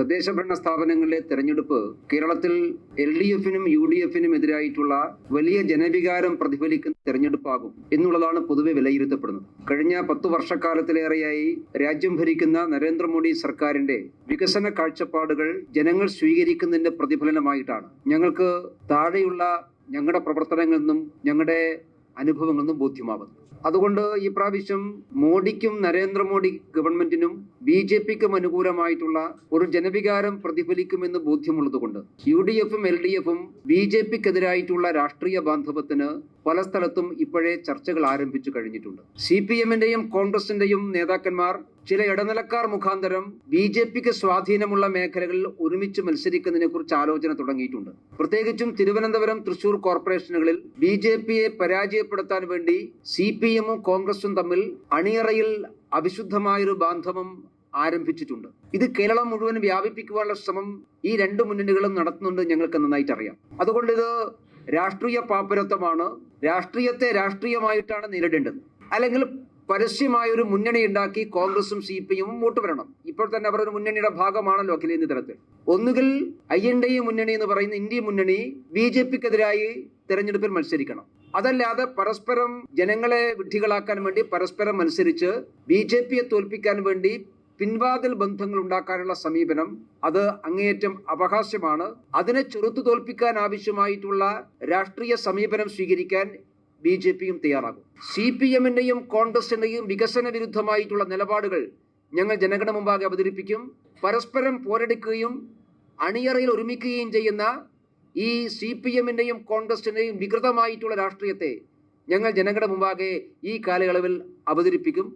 തദ്ദേശ ഭരണ സ്ഥാപനങ്ങളിലെ തെരഞ്ഞെടുപ്പ് കേരളത്തിൽ LDFനും UDFനും എതിരായിട്ടുള്ള വലിയ ജനവികാരം പ്രതിഫലിക്കുന്ന തെരഞ്ഞെടുപ്പാകും എന്നുള്ളതാണ് പൊതുവെ വിലയിരുത്തപ്പെടുന്നത്. കഴിഞ്ഞ 10 വർഷക്കാലത്തിലേറെയായി രാജ്യം ഭരിക്കുന്ന നരേന്ദ്രമോദി സർക്കാരിന്റെ വികസന കാഴ്ചപ്പാടുകൾ ജനങ്ങൾ സ്വീകരിക്കുന്നതിന്റെ പ്രതിഫലനമായിട്ടാണ് ഞങ്ങൾക്ക് താഴെയുള്ള ഞങ്ങളുടെ പ്രവർത്തനങ്ങളിൽ നിന്നും ഞങ്ങളുടെ അനുഭവങ്ങളിൽ നിന്നും ബോധ്യമാവുന്നത്. അതുകൊണ്ട് ഈ പ്രാവശ്യം മോഡിക്കും നരേന്ദ്രമോദി ഗവൺമെന്റിനും BJPക്കും അനുകൂലമായിട്ടുള്ള ഒരു ജനവികാരം പ്രതിഫലിക്കുമെന്ന് ബോധ്യമുള്ളതുകൊണ്ട് UDFും LDFും BJPക്കെതിരായിട്ടുള്ള രാഷ്ട്രീയ ബാന്ധവത്തിന് പല സ്ഥലത്തും ഇപ്പോഴേ ചർച്ചകൾ ആരംഭിച്ചു കഴിഞ്ഞിട്ടുണ്ട്. CPMന്റെയും കോൺഗ്രസിന്റെയും നേതാക്കന്മാർ ചില ഇടനിലക്കാർ മുഖാന്തരം BJPക്ക് സ്വാധീനമുള്ള മേഖലകളിൽ ഒരുമിച്ച് മത്സരിക്കുന്നതിനെ കുറിച്ച് ആലോചന തുടങ്ങിയിട്ടുണ്ട്. പ്രത്യേകിച്ചും തിരുവനന്തപുരം, തൃശൂർ കോർപ്പറേഷനുകളിൽ BJPയെ പരാജയപ്പെടുത്താൻ വേണ്ടി CPMും കോൺഗ്രസും തമ്മിൽ അണിയറയിൽ അവിശുദ്ധമായൊരു ബാന്ധവം ആരംഭിച്ചിട്ടുണ്ട്. ഇത് കേരളം മുഴുവൻ വ്യാപിപ്പിക്കുവാനുള്ള ശ്രമം ഈ രണ്ട് മുന്നണികളും നടത്തുന്നുണ്ട് ഞങ്ങൾക്ക് നന്നായിട്ട് അറിയാം. അതുകൊണ്ട് ഇത് രാഷ്ട്രീയ പാപ്പരത്വമാണ്. രാഷ്ട്രീയത്തെ രാഷ്ട്രീയമായിട്ടാണ് നേരിടേണ്ടത്. അല്ലെങ്കിൽ പരസ്യമായൊരു മുന്നണി ഉണ്ടാക്കി കോൺഗ്രസും CPMും വോട്ട് വരണം. ഇപ്പോൾ തന്നെ അവർ ഒരു മുന്നണിയുടെ ഭാഗമാണല്ലോ അഖിലേന്ത്യ തലത്തിൽ. ഒന്നുകിൽ INDA മുന്നണി എന്ന് പറയുന്ന ഇന്ത്യ മുന്നണി BJPക്കെതിരായി തെരഞ്ഞെടുപ്പിൽ മത്സരിക്കണം. അതല്ലാതെ പരസ്പരം ജനങ്ങളെ വിഡ്ഢികളാക്കാൻ വേണ്ടി പരസ്പരം മത്സരിച്ച് BJPയെ തോൽപ്പിക്കാൻ വേണ്ടി പിൻവാതിൽ ബന്ധങ്ങൾ ഉണ്ടാക്കാനുള്ള സമീപനം അത് അങ്ങേയറ്റം അപഹാസ്യമാണ്. അതിനെ ചെറുത്തു തോൽപ്പിക്കാൻ ആവശ്യമായിട്ടുള്ള രാഷ്ട്രീയ സമീപനം സ്വീകരിക്കാൻ BJPയും തയ്യാറാകും. CPMന്റെയും കോൺഗ്രസിന്റെയും വികസന വിരുദ്ധമായിട്ടുള്ള നിലപാടുകൾ ഞങ്ങൾ ജനങ്ങളുടെ മുമ്പാകെ അവതരിപ്പിക്കും. പരസ്പരം പോരടിക്കുകയും അണിയറയിൽ ഒരുമിക്കുകയും ചെയ്യുന്ന ഈ CPMന്റെയും കോൺഗ്രസിന്റെയും വികൃതമായിട്ടുള്ള രാഷ്ട്രീയത്തെ ഞങ്ങൾ ജനങ്ങളുടെ മുമ്പാകെ ഈ കാലയളവിൽ അവതരിപ്പിക്കും.